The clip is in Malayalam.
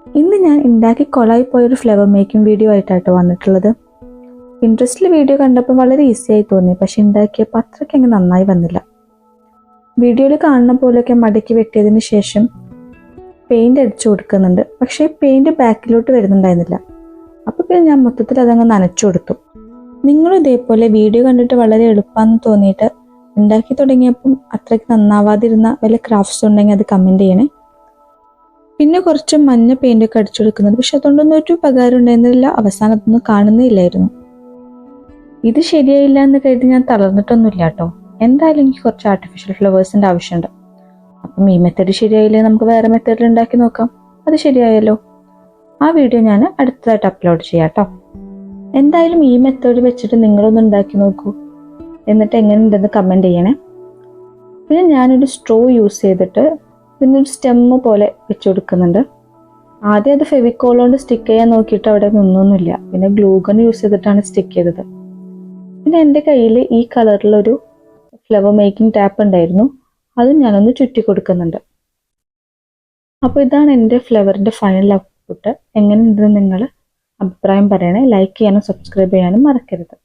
ഇന്ന് ഞാൻ ഉണ്ടാക്കി കൊളായി പോയൊരു ഫ്ലവർ മേക്കിംഗ് വീഡിയോ ആയിട്ടാട്ടോ വന്നിട്ടുള്ളത്. പിൻട്രസ്റ്റിൽ വീഡിയോ കണ്ടപ്പോൾ വളരെ ഈസി ആയി തോന്നി, പക്ഷെ ഉണ്ടാക്കിയപ്പോൾ അത്രയ്ക്ക് അങ്ങ് നന്നായി വന്നില്ല. വീഡിയോയിൽ കാണുന്ന പോലെയൊക്കെ മടക്കി വെട്ടിയതിന് ശേഷം പെയിന്റ് അടിച്ചു കൊടുക്കുന്നുണ്ട്, പക്ഷേ പെയിന്റ് ബാക്കിലോട്ട് വരുന്നുണ്ടായിരുന്നില്ല. അപ്പോൾ പിന്നെ ഞാൻ മൊത്തത്തിൽ അതങ്ങ് നനച്ചു കൊടുത്തു. നിങ്ങളും ഇതേപോലെ വീഡിയോ കണ്ടിട്ട് വളരെ എളുപ്പമാണെന്ന് തോന്നിയിട്ട് ഉണ്ടാക്കി തുടങ്ങിയപ്പം അത്രയ്ക്ക് നന്നാവാതിരുന്ന വല്ല ക്രാഫ്റ്റ്സ് ഉണ്ടെങ്കിൽ അത് കമൻറ്റ് ചെയ്യണേ. പിന്നെ കുറച്ച് മഞ്ഞ പെയിൻ്റൊക്കെ അടിച്ചു കൊടുക്കുന്നുണ്ട്, പക്ഷെ അതുകൊണ്ടൊന്നും ഒരു ഉപകാരം ഉണ്ടായിരുന്നില്ല. അവസാനം അതൊന്നും കാണുന്നേയില്ലായിരുന്നു. ഇത് ശരിയായില്ല എന്ന് കരുതി ഞാൻ തളർന്നിട്ടൊന്നുമില്ല കേട്ടോ. എന്തായാലും എനിക്ക് കുറച്ച് ആർട്ടിഫിഷ്യൽ ഫ്ലവേഴ്സിൻ്റെ ആവശ്യമുണ്ട്. അപ്പം ഈ മെത്തേഡ് ശരിയായില്ലേ, നമുക്ക് വേറെ മെത്തേഡിൽ ഉണ്ടാക്കി നോക്കാം. അത് ശരിയായല്ലോ. ആ വീഡിയോ ഞാൻ അടുത്തതായിട്ട് അപ്ലോഡ് ചെയ്യാം കേട്ടോ. എന്തായാലും ഈ മെത്തേഡ് വെച്ചിട്ട് നിങ്ങളൊന്ന് ഉണ്ടാക്കി നോക്കൂ, എന്നിട്ട് എങ്ങനെയുണ്ടെന്ന് കമൻറ്റ് ചെയ്യണേ. പിന്നെ ഞാനൊരു സ്ട്രോ യൂസ് ചെയ്തിട്ട് ഇതിനൊരു സ്റ്റെമ്മ് പോലെ വെച്ച് കൊടുക്കുന്നുണ്ട്. ആദ്യം അത് ഫെവിക്കോൾ കൊണ്ട് സ്റ്റിക്ക് ചെയ്യാൻ നോക്കിയിട്ട് അവിടെ നിന്നൊന്നുമില്ല. പിന്നെ ഗ്ലൂഗൺ യൂസ് ചെയ്തിട്ടാണ് സ്റ്റിക്ക് ചെയ്തത്. പിന്നെ എൻ്റെ കയ്യിൽ ഈ കളറിലൊരു ഫ്ലവർ മേക്കിംഗ് ടാപ്പ് ഉണ്ടായിരുന്നു, അതും ഞാനൊന്ന് ചുറ്റി കൊടുക്കുന്നുണ്ട്. അപ്പോൾ ഇതാണ് എൻ്റെ ഫ്ലവറിൻ്റെ ഫൈനൽ ഔട്ട്പുട്ട്. എങ്ങനെയുണ്ടെന്ന് നിങ്ങൾ അഭിപ്രായം പറയണേ. ലൈക്ക് ചെയ്യാനും സബ്സ്ക്രൈബ് ചെയ്യാനും മറക്കരുത്.